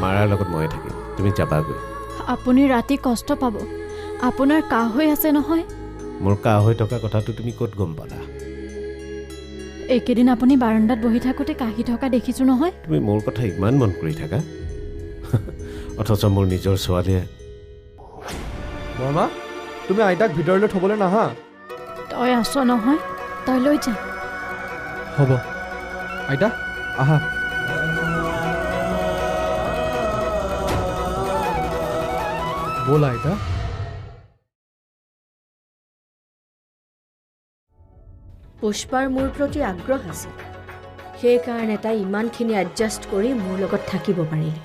মাৰাৰ লগত ময়ে থাকিম তুমি যাবাগৈ আপুনি ৰাতি কষ্ট পাব আপোনাৰ কাহ হৈ আছে নহয় মোৰ কাহ হৈ থকা কথাটো তুমি ক'ত গম পালা এইকেইদিন আপুনি বাৰান্দাত বহি থাকোঁতে কাহি থকা দেখিছোঁ নহয় তুমি মোৰ কথা ইমান মন কৰি থাকা অথচ মোৰ নিজৰ ছোৱালীয়ে বৰমা তুমি আইতাক ভিতৰলৈ থ'বলৈ নাহা তই আছ নহয় তই লৈ যা হ'ব আইতা আহা ব'লা আইতা পুষ্পাৰ মোৰ প্ৰতি আগ্ৰহ আছিল সেইকাৰণে তাই ইমানখিনি এডজাষ্ট কৰি মোৰ লগত থাকিব পাৰিলে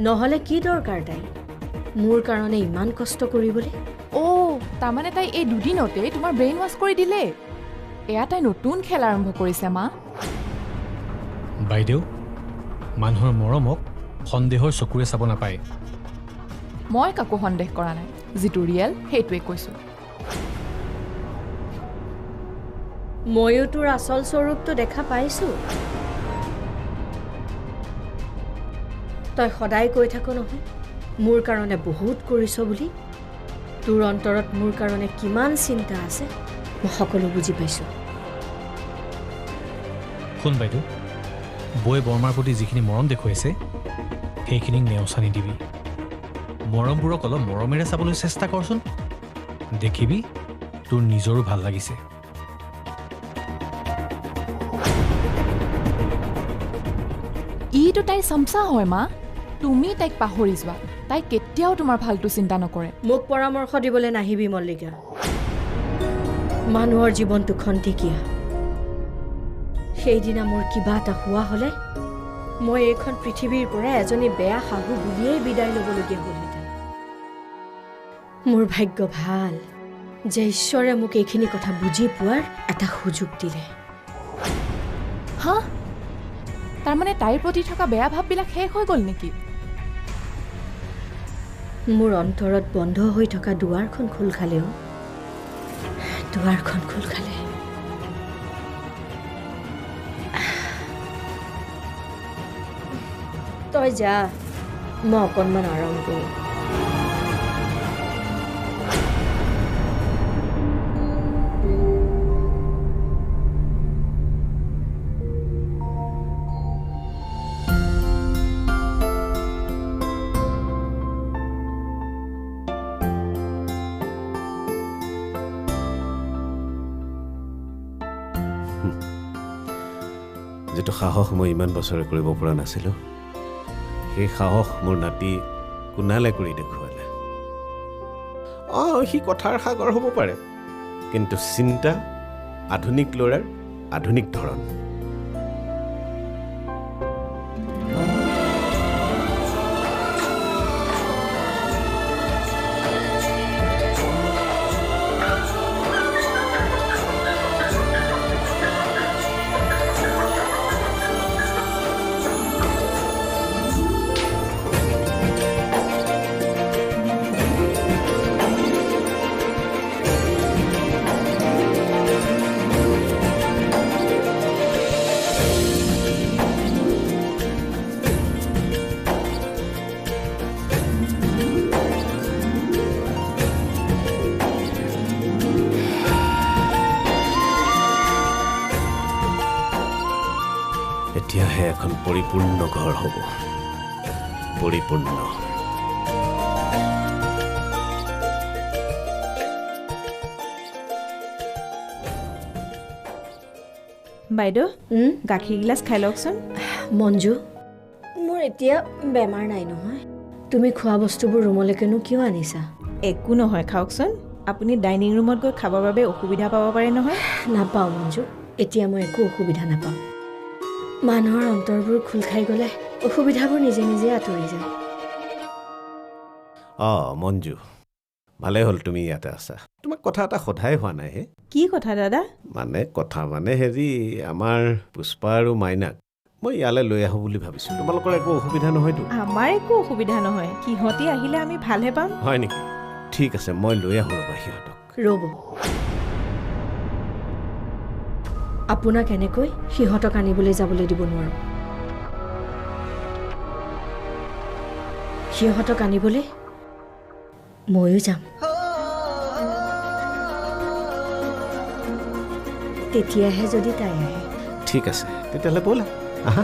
নহ'লে কি দৰকাৰ তাই মোৰ কাৰণে ইমান কষ্ট কৰিবলৈ তাৰমানে তাই এই দুদিনতে তোমাৰ ব্ৰেইন ৱাছ কৰি দিলে এয়া তাই নতুন খেল আৰম্ভ কৰিছে মা বাইদেউ মানুহৰ মৰমক সন্দেহৰ চকুৰে চাব নাপায় মই কাকো সন্দেহ কৰা নাই যিটো ৰিয়েল সেইটোৱে কৈছোঁ ময়ো তোৰ আচল স্বৰূপটো দেখা পাইছোঁ তই সদায় কৈ থাক নহয় মোৰ কাৰণে বহুত কৰিছ বুলি তোৰ অন্তৰত মোৰ কাৰণে কিমান চিন্তা আছে মই সকলো বুজি পাইছোঁ শুন বাইদেউ বৈ বৰমাৰ প্ৰতি যিখিনি মৰম দেখুৱাইছে সেইখিনিক নেওচা নিদিবি মৰমবোৰক অলপ মৰমেৰে চাবলৈ চেষ্টা কৰচোন দেখিবি তোৰ নিজৰো ভাল লাগিছে ইটো তাই চামচা হয় মা তুমি তাইক পাহৰি যোৱা তাই কেতিয়াও তোমাৰ ভালটো চিন্তা নকৰে মোক পৰামৰ্শ দিবলৈ নাহিবি মল্লিকা মানুহৰ জীৱনটো খন্তেকীয়া সেইদিনা মোৰ কিবা এটা হোৱা হ'লে মই এইখন পৃথিৱীৰ পৰা এজনী বেয়া শাহু বুলিয়েই বিদায় ল'বলগীয়া হ'লহেঁতেন মোৰ ভাগ্য ভাল যে ঈশ্বৰে মোক এইখিনি কথা বুজি পোৱাৰ এটা সুযোগ দিলে হা তাৰমানে তাইৰ প্ৰতি থকা বেয়া ভাৱবিলাক শেষ হৈ গ'ল নেকি মোৰ অন্তৰত বন্ধ হৈ থকা দুৱাৰখন খোল খালেও দুৱাৰখন খোল খালে তই যা মই অকণমান আৰাম কৰোঁ যিটো সাহস মই ইমান বছৰে কৰিব পৰা নাছিলোঁ সেই সাহস মোৰ নাতি কুণালে কৰি দেখুৱালে সি কথাৰ সাগৰ হ'ব পাৰে কিন্তু চিন্তা আধুনিক ল'ৰাৰ আধুনিক ধৰণ এতিয়াহে এখন পৰিপূৰ্ণ ঘৰ হ'ব পৰিপূৰ্ণ বাইদেউ গাখীৰ গিলাচ খাই লওকচোন মঞ্জু মোৰ এতিয়া বেমাৰ নাই নহয় তুমি খোৱা বস্তুবোৰ ৰুমলৈকেনো কিয় আনিছা একো নহয় খাওকচোন আপুনি ডাইনিং ৰুমত গৈ খাবৰ বাবে অসুবিধা পাব পাৰে নহয় নাপাওঁ মঞ্জু এতিয়া মই একো অসুবিধা নাপাওঁ মানুহৰ অন্তৰবোৰ খোল খাই গ'লে অসুবিধাবোৰ নিজে নিজে আঁতৰি যায় মঞ্জু ভালে হ'ল তুমি ইয়াতে আছা তোমাক কথা এটা সোধাই হোৱা নাই হে কি কথা দাদা মানে হেৰি আমাৰ পুষ্পা আৰু মাইনাক মই ইয়ালৈ লৈ আহোঁ বুলি ভাবিছোঁ তোমালোকৰ একো অসুবিধা নহয়তো আমাৰ একো অসুবিধা নহয় সিহঁতি আহিলে আমি ভালহে পাম হয় নেকি ঠিক আছে মই লৈ আহোঁ ৰ'বা সিহঁতক ৰ'ব আপোনাক এনেকৈ সিহঁতক আনিবলৈ যাবলৈ দিব নোৱাৰোঁ সিহঁতক আনিবলৈ ময়ো যাম। তেতিয়াহে যদি তাই আহে। ঠিক আছে তেতিয়াহ'লে ব'লা আহা।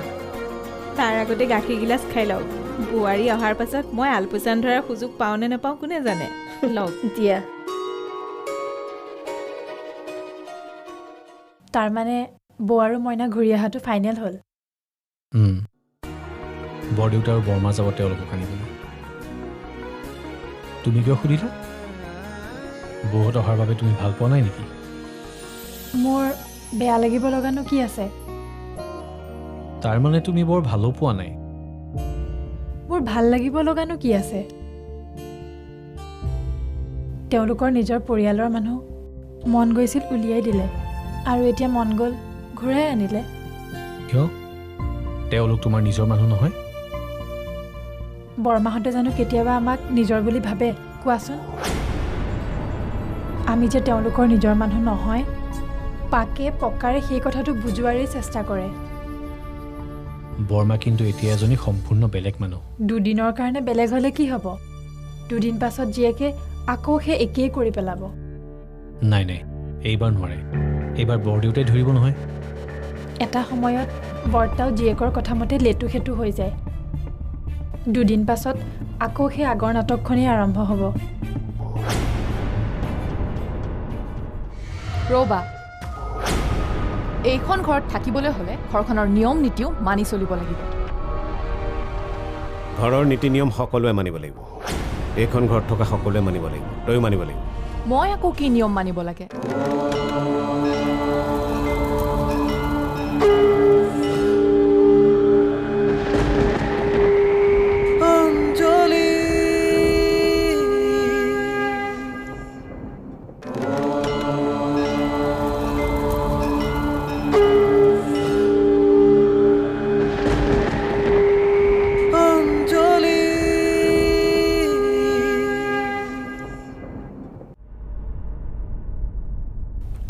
তাৰ আগতে গাখীৰ গিলাচ খাই লওক। বোৱাৰী অহাৰ পাছত মই আলপৈচান ধৰাৰ সুযোগ পাওঁ নে নাপাওঁ কোনে জানে। লওক দিয়া। তাৰমানে বৌ আৰু মইনা ঘূৰি অহাটো ফাইনেল হ'ল। বৰদেউতা আৰু বৰমা যাব তেওঁলোকক আনিবলৈ। তুমি কিয় সুধিলা? বৌহঁত অহাৰ বাবে তুমি ভাল পোৱা নাই নেকি? মোৰ বেয়া লাগিব লগানো কি আছে? তাৰমানে তুমি বৰ ভালো পোৱা নাই। মোৰ ভাল লাগিব লগানো কি আছে? তেওঁলোকৰ নিজৰ পৰিয়ালৰ মানুহ মন গৈছিল উলিয়াই দিলে, আৰু এতিয়া মন গ'ল ঘূৰাই আনিলে। কিয়? তেওঁলোক তোমাৰ নিজৰ মানুহ নহয়? বৰমাহঁতে জানো কেতিয়াবা আমাক নিজৰ বুলি ভাবে কোৱাচোন? আমি যে তেওঁলোকৰ নিজৰ মানুহ নহয়, পাকে পকাৰে সেই কথাটো বুজোৱাৰেই চেষ্টা কৰে। বৰমা কিন্তু এতিয়া এজনী সম্পূৰ্ণ বেলেগ মানুহ। দুদিনৰ কাৰণে বেলেগ হ'লে কি হ'ব? দুদিন পাছত জীয়েকে আকৌ সেই একেই কৰি পেলাব। নাই নাই, এইবাৰ নোৱাৰে। এইবাৰ বৰদেউতাই ধৰিব নহয়। এটা সময়ত বৰ্তাও জীয়েকৰ কথা মতে লেটু সেতু হৈ যায়। দুদিন পাছত আকৌ সেই আগৰ নাটকখনেই আৰম্ভ হ'ব। ৰ'বা, এইখন ঘৰত থাকিবলৈ হ'লে ঘৰখনৰ নিয়ম নীতিও মানি চলিব লাগিব। ঘৰৰ নীতি নিয়ম সকলোৱে মানিব লাগিব। এইখন ঘৰত থকা সকলোৱে মানিব লাগিব। তয়ো মানিব লাগিব। মই আকৌ কি নিয়ম মানিব লাগে?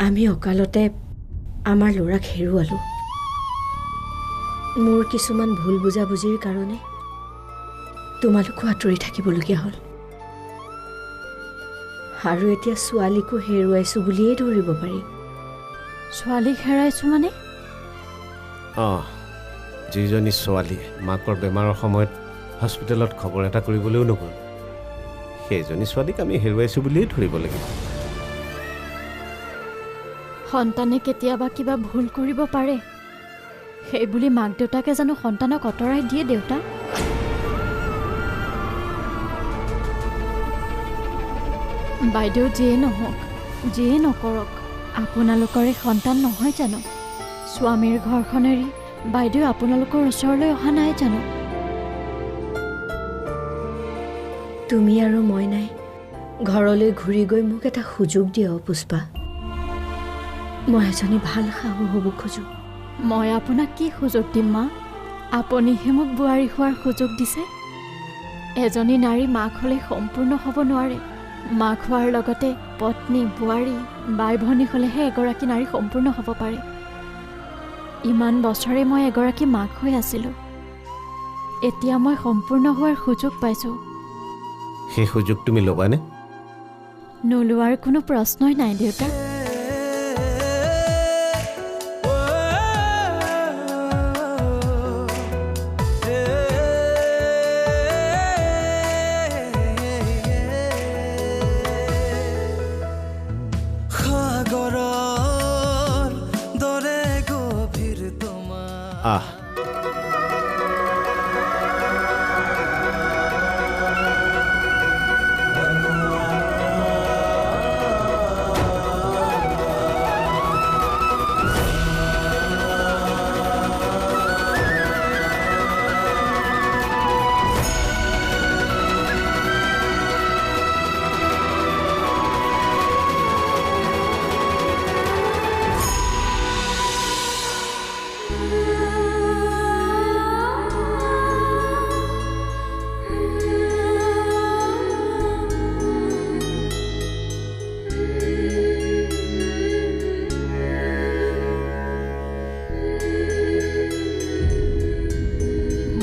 আমি অকালতে আমাৰ ল'ৰাক হেৰুৱালোঁ। মোৰ কিছুমান ভুল বুজাবুজিৰ কাৰণে তোমালোকো আঁতৰি থাকিবলগীয়া হ'ল, আৰু এতিয়া ছোৱালীকো হেৰুৱাইছোঁ বুলিয়েই ধৰিব পাৰি। ছোৱালীক হেৰাইছোঁ মানে? যিজনী ছোৱালীয়ে মাকৰ বেমাৰৰ সময়ত হস্পিটেলত খবৰ এটা কৰিবলৈও নগ'ল, সেইজনী ছোৱালীক আমি হেৰুৱাইছোঁ বুলিয়েই ধৰিব লাগিব। সন্তানে কেতিয়াবা কিবা ভুল কৰিব পাৰে, সেইবুলি মাক দেউতাকে জানো সন্তানক আঁতৰাই দিয়ে? দেউতা, বাইদেউ যিয়ে নহওক, যিয়ে নকৰক, আপোনালোকৰে সন্তান নহয় জানো? স্বামীৰ ঘৰখন এৰি বাইদেউ আপোনালোকৰ ওচৰলৈ অহা নাই জানো? তুমি আৰু মই নাই ঘৰলৈ ঘূৰি গৈ মোক এটা সুযোগ দিয়া পুষ্পা। মই এজনী ভাল শাহু হ'ব খোজোঁ। মই আপোনাক কি সুযোগ দিম মা? আপুনিহে মোক বোৱাৰী হোৱাৰ সুযোগ দিছে। এজনী নাৰী মাক হ'লে সম্পূৰ্ণ হ'ব নোৱাৰে। মাক হোৱাৰ লগতে পত্নী, বোৱাৰী, বাই ভনী হ'লেহে এগৰাকী নাৰী সম্পূৰ্ণ হ'ব পাৰে। ইমান বছৰে মই এগৰাকী মাক হৈ আছিলোঁ, এতিয়া মই সম্পূৰ্ণ হোৱাৰ সুযোগ পাইছোঁ। সেই সুযোগ তুমি ল'বানে? নোলোৱাৰ কোনো প্ৰশ্নই নাই দেউতা।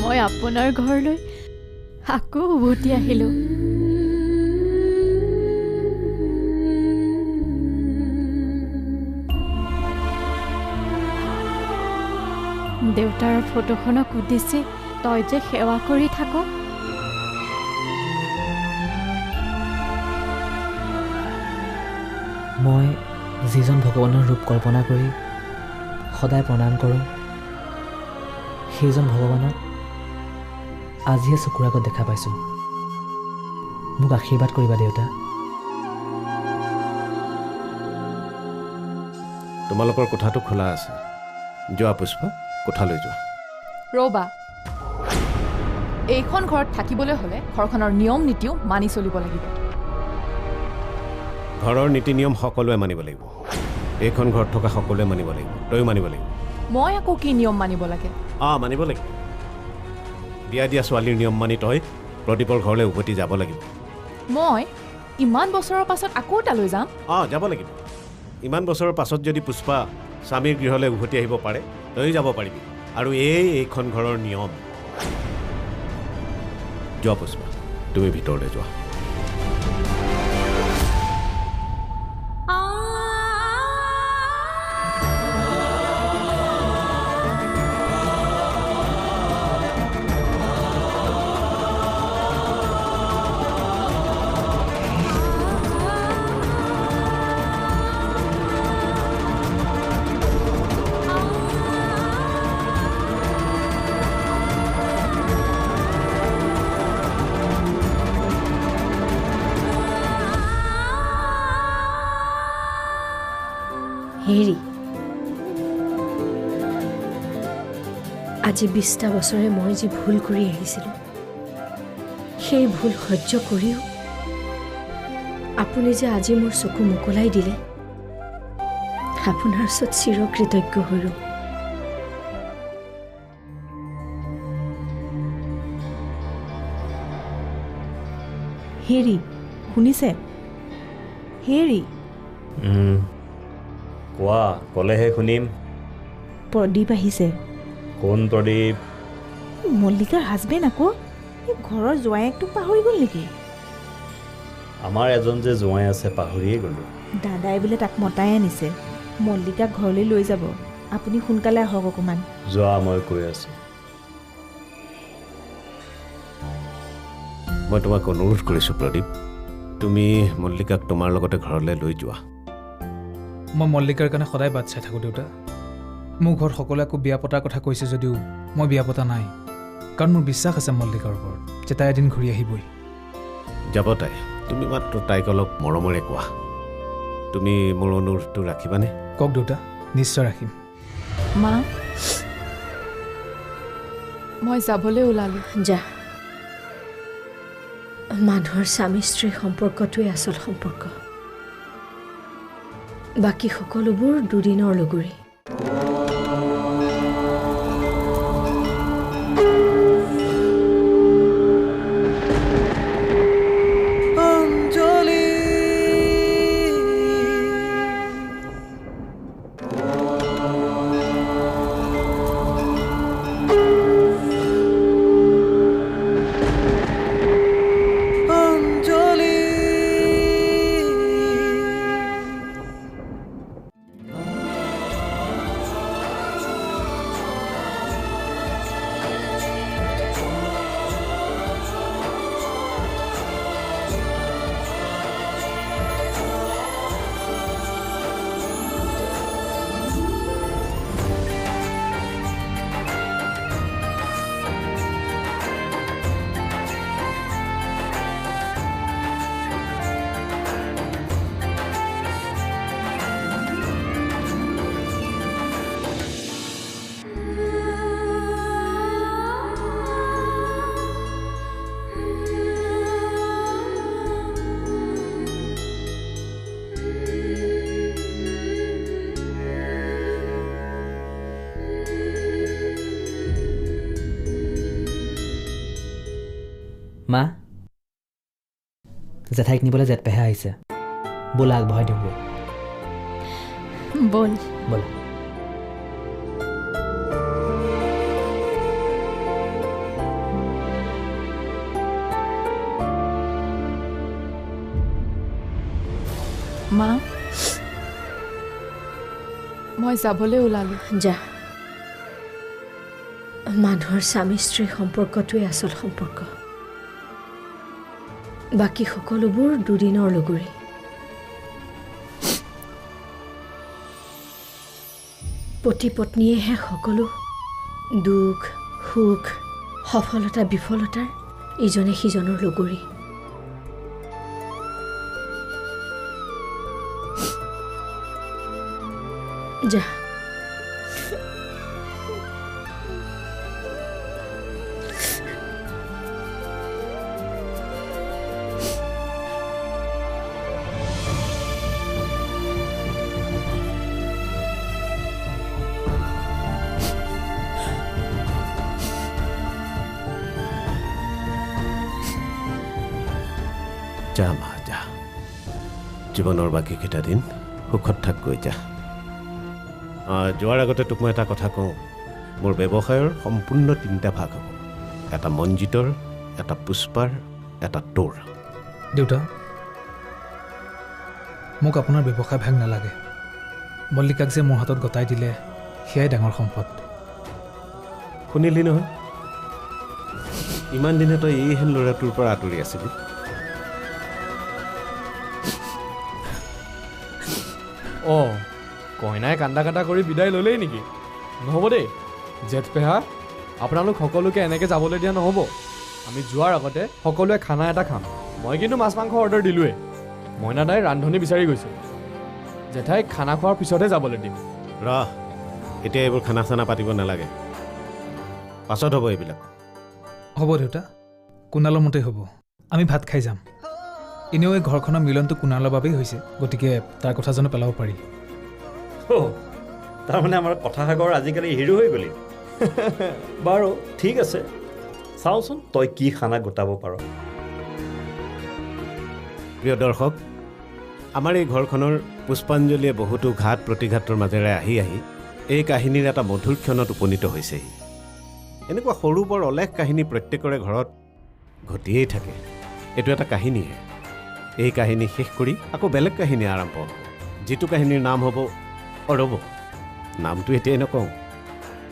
মই আপোনাৰ ঘৰলৈ আকৌ উভতি আহিলোঁ। দেউতাৰ ফটোখনক সুধিছে তই যে সেৱা কৰি থাক। মই যিজন ভগৱানৰ ৰূপ কল্পনা কৰি সদায় প্ৰণাম কৰোঁ, সেইজন ভগৱানক আজিহে চকুৰ আগত দেখা পাইছোঁ। মোক আশীৰ্বাদ কৰিবা দেউতা। তোমালোকৰ কোঠাটো খোলা আছে, যোৱা পুষ্পা, কোঠালৈ যোৱা। ৰ'বা, এইখন ঘৰত থাকিবলৈ হ'লে ঘৰখনৰ নিয়ম নীতিও মানি চলিব লাগিব। ঘৰৰ নীতি নিয়ম সকলোৱে মানিব লাগিব। এইখন ঘৰত থকা সকলোৱে মানিব লাগিব, তয়ো মানিব লাগিব। মই আকৌ কি নিয়ম মানিব লাগে? মানিব লাগিব। বিয়া দিয়া ছোৱালীৰ নিয়ম মানি তই প্ৰদীপৰ ঘৰলৈ উভতি যাব লাগিব। মই ইমান বছৰৰ পাছত আকৌ তালৈ যাম? যাব লাগিব। ইমান বছৰৰ পাছত যদি পুষ্পা স্বামীৰ গৃহলৈ উভতি আহিব পাৰে, তয়ো যাব পাৰিবি। আৰু এইখন ঘৰৰ নিয়ম। যোৱা পুষ্পা, তুমি ভিতৰলৈ যোৱা। হেৰি, আজি 20টা বছৰে মই যি ভুল কৰি আহিছিলোঁ, সেই ভুল সহ্য কৰিও আপুনি যে আজি মোৰ চকু মোকলাই দিলে, আপোনাৰ ওচৰত চিৰকৃতজ্ঞ হৈ ৰ'ম। হেৰি, শুনিছে? হেৰি, কোৱা, ক'লেহে শুনিম। প্ৰদীপ আহিছে। কোন প্ৰদীপ? মল্লিকাৰ হাজবেণ্ড আকৌ। এই ঘৰৰ জোৱায়েকটোক পাহৰি গ'ল নেকি? আমাৰ এজন যে জোৱাই আছে, পাহৰিয়ে গ'লোঁ। দাদাই বোলে তাক মতাই আনিছে, মল্লিকাক ঘৰলৈ লৈ যাব। আপুনি সোনকালে আহক অকণমান। যোৱা, মই কৈ আছোঁ। মই তোমাক অনুৰোধ কৰিছোঁ প্ৰদীপ, তুমি মল্লিকাক তোমাৰ লগতে ঘৰলৈ লৈ যোৱা। মই মল্লিকাৰ কাৰণে সদায় বাট চাই থাকোঁ দেউতা। মোৰ ঘৰত সকলোৱে আকৌ বিয়া পতাৰ কথা কৈছে যদিও মই বিয়া পতা নাই, কাৰণ মোৰ বিশ্বাস আছে মল্লিকাৰ ওপৰত যে তাই এদিন ঘূৰি আহিবই। যাব তাই, তুমি মাত্ৰ তাইক অলপ মৰমেৰে কোৱা। তুমি মোৰ অনুৰোধটো ৰাখিবানে? কওক দেউতা, নিশ্চয় ৰাখিম। মা, মই যাবলৈ ওলালোঁ। যা। মানুহৰ স্বামী স্ত্ৰীৰ সম্পৰ্কটোৱে আচল সম্পৰ্ক, বাকী সকলোবোৰ দুদিনৰ লগৰী। মা, জেঠাইক নিবলৈ জেঠপেহা আহিছে, ব'লা আগবঢ়াই দিওঁগৈ। বল। ব'লা। মা মই যাবলৈ ওলালোঁ। যা। মানুহৰ স্বামী স্ত্ৰীৰ সম্পৰ্কটোৱে আচল সম্পৰ্ক, বাকী সকলোবোৰ দুদিনৰ লগৰী। পতি পত্নীয়েহে সকলো দুখ সুখ সফলতা বিফলতাৰ ইজনে সিজনৰ লগৰী। যা। যা মা যা, জীৱনৰ বাকীকেইটা দিন সুখত থাকগৈ যা। যোৱাৰ আগতে তোক মই এটা কথা কওঁ, মোৰ ব্যৱসায়ৰ সম্পূৰ্ণ 3টা ভাগ হ'ব, এটা মঞ্জিতৰ, এটা পুষ্পাৰ, এটা তোৰ। দেউতা, মোক আপোনাৰ ব্যৱসায় ভাগ নালাগে। মল্লিকাক যে মোৰ হাতত গতাই দিলে সেয়াই ডাঙৰ সম্পদ। শুনিলি নহয়, ইমান দিনে তই এইহেন ল'ৰাটোৰ পৰা আঁতৰি আছিলি। অঁ, কইনাই কান্দা কাটা কৰি বিদায় ল'লেই নেকি? নহ'ব দেই জেঠ পেহা, আপোনালোক সকলোকে এনেকৈ যাবলৈ দিয়া নহ'ব। আমি যোৱাৰ আগতে সকলোৱে খানা এটা খাম। মই কিন্তু মাছ মাংস অৰ্ডাৰ দিলোঁৱেই। মইনা দাই ৰান্ধনি বিচাৰি গৈছে। জেঠাই খানা খোৱাৰ পিছতহে যাবলৈ দিম। ৰহ, এতিয়া এইবোৰ খানা চানা পাতিব নালাগে, পাছত হ'ব এইবিলাক। হ'ব দেউতা, কুণালৰ মতেই হ'ব। আমি ভাত খাই যাম। এনেও এই ঘৰখনৰ মিলনটো কুণালৰ বাবেই হৈছে, গতিকে তাৰ কথা জানো পেলাব পাৰি। তাৰমানে আমাৰ কথাসাগৰ আজিকালি হিৰো হৈ গ'লি। বাৰু ঠিক আছে, চাওঁচোন তই কি খানা গোটাব পাৰ। প্ৰিয় দৰ্শক, আমাৰ এই ঘৰখনৰ পুষ্পাঞ্জলিয়ে বহুতো ঘাত প্ৰতিঘাতৰ মাজেৰে আহি আহি এই কাহিনীৰ এটা মধুৰ ক্ষণত উপনীত হৈছেহি। এনেকুৱা সৰু বৰ অলেখ কাহিনী প্ৰত্যেকৰে ঘৰত ঘটিয়েই থাকে। এইটো এটা কাহিনীহে। এই কাহিনী শেষ কৰি আকৌ বেলেগ কাহিনী আৰম্ভ হ'ব, যিটো কাহিনীৰ নাম হ'ব ৰ'ব, নামটো এতিয়াই নকওঁ।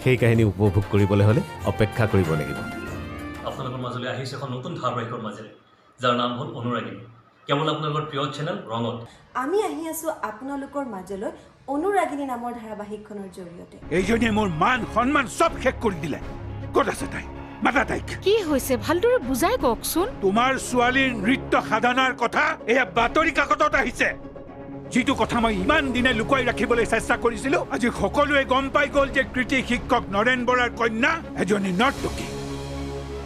সেই কাহিনী উপভোগ কৰিবলৈ হ'লে অপেক্ষা কৰিব লাগিব। আপোনালোকৰ মাজলৈ আহিছে এখন নতুন ধাৰাবাহিকৰ মাজেৰে, যাৰ নাম হ'ল অনুৰাগিনী, কেৱল আপোনালোকৰ প্ৰিয় চেনেল ৰঙত। আমি আহি আছোঁ আপোনালোকৰ মাজলৈ অনুৰাগিনী নামৰ ধাৰাবাহিকখনৰ জৰিয়তে। এইজনীয়ে মোৰ মান সন্মান চব শেষ কৰি দিলে। ক'ত আছে তাই? মাতা তাইক। কি হৈছে ভালদৰে বুজাই কওকচোন। তোমাৰ ছোৱালীৰ নৃত্য সাধনাৰ কথা এয়া বাতৰি কাকতত আহিছে। যিটো কথা মই ইমান দিনে লুকুৱাই ৰাখিবলৈ চেষ্টা কৰিছিলো, আজি সকলোৱে গম পাই গ'ল যে কৃতি শিক্ষক নৰেন বৰাৰ কন্যা এজনী নৰ্তকী।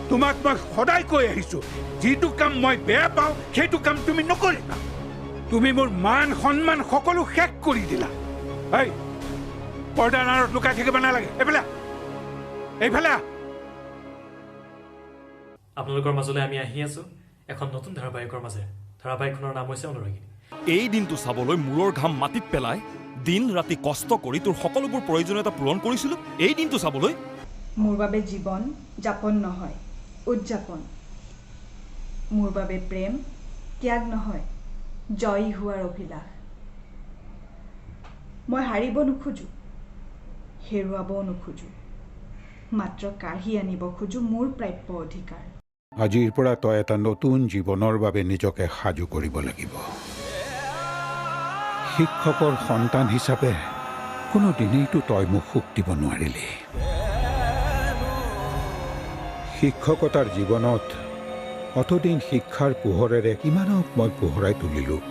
তোমাক মই সদায় কৈ আহিছো, যিটো কাম মই বেয়া পাওঁ সেইটো কাম তুমি নকৰিবা। তুমি মোৰ মান সন্মান সকলো শেষ কৰি দিলা। এই পৰ্দাৰ আঁৰত লুকাই থাকিব নালাগে। এইফালে আপোনালোকৰ মাজলৈ আমি আহি আছোঁ এখন নতুন ধাৰাবাহিকৰ মাজেৰে। ধাৰাবাহিকখনৰ নাম হৈছে অনুৰাগিনী। এই দিনটো চাবলৈ মূৰৰ ঘাম মাটিত পেলাই দিন ৰাতি কষ্ট কৰি তোৰ সকলোবোৰ প্ৰয়োজনীয়তা পূৰণ কৰিছিলোঁ। এই দিনটো চাবলৈ মোৰ বাবে জীৱন যাপন নহয়, উদযাপন। মোৰ বাবে প্ৰেম ত্যাগ নহয়, জয়ী হোৱাৰ অভিলাষ। মই হাৰিব নোখোজোঁ, হেৰুৱাবও নোখোজোঁ, মাত্ৰ কাঢ়ি আনিব খোজোঁ মোৰ প্ৰাপ্য অধিকাৰ। আজিৰ পৰা তই এটা নতুন জীৱনৰ বাবে নিজকে সাজু কৰিব লাগিব। শিক্ষকৰ সন্তান হিচাপে কোনোদিনেইতো তই মোক সুখ দিব নোৱাৰিলি। শিক্ষকতাৰ জীৱনত অতদিন শিক্ষাৰ পোহৰেৰে কিমানক মই পোহৰাই তুলিলোঁ,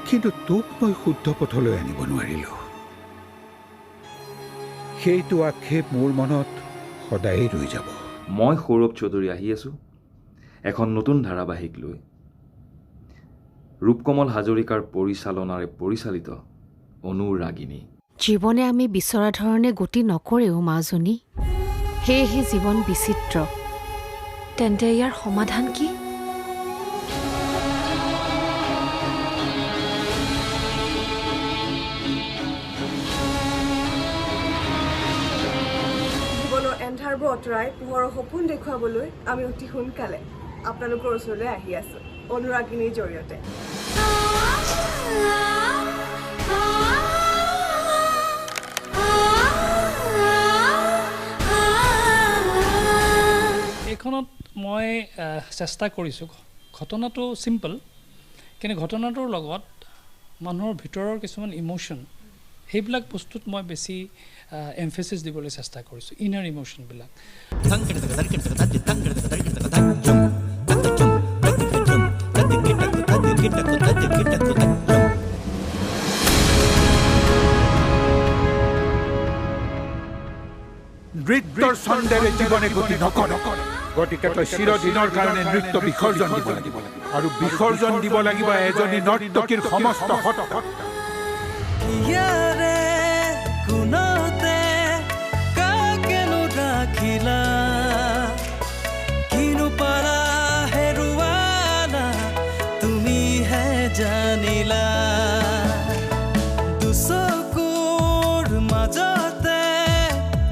কিন্তু তোক মই শুদ্ধ পথলৈ আনিব নোৱাৰিলোঁ। সেইটো আক্ষেপ মোৰ মনত সদায়েই ৰৈ যাব। মই সৌৰভ চৌধুৰী আহি আছোঁ এখন নতুন ধাৰাবাহিক লৈ। ৰূপকমল হাজৰিকাৰ পৰিচালনাৰে পৰিচালিত অনুৰাগিনী। জীৱনে আমি বিচৰা ধৰণে গতি নকৰেও মাজনী, সেয়েহে জীৱন বিচিত্ৰ। তেন্তে ইয়াৰ সমাধান কি? জীৱনৰ এন্ধাৰবোৰ আঁতৰাই পোহৰৰ সপোন দেখুৱাবলৈ আমি অতি সোনকালে আপোনালোকৰ ওচৰলৈ আহি আছোঁ অনুৰাগিনীৰ জৰিয়তে। এইখনত মই চেষ্টা কৰিছোঁ ঘটনাটো চিম্পল কিন্তু ঘটনাটোৰ লগত মানুহৰ ভিতৰৰ কিছুমান ইম'শ্যন সেইবিলাক বস্তুত মই বেছি এমফেচিছ দিবলৈ চেষ্টা কৰিছোঁ ইনাৰ ইম'শ্যনবিলাক নৃত্যৰ ছন্দেৰে জীৱনে গতি নকৰে গতিকে তই চিৰদিনৰ কাৰণে নৃত্য বিসৰ্জন দিব লাগিব আৰু বিসৰ্জন দিব লাগিব এজনী নৰ্তকীৰ সমস্ত সত্তা জানিলা দুচকুৰ মাজতে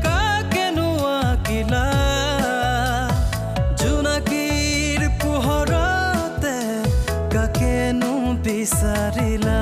কাকেনো আঁকিলা জোনাকীৰ পোহৰতে কাকেনো বিচাৰিলা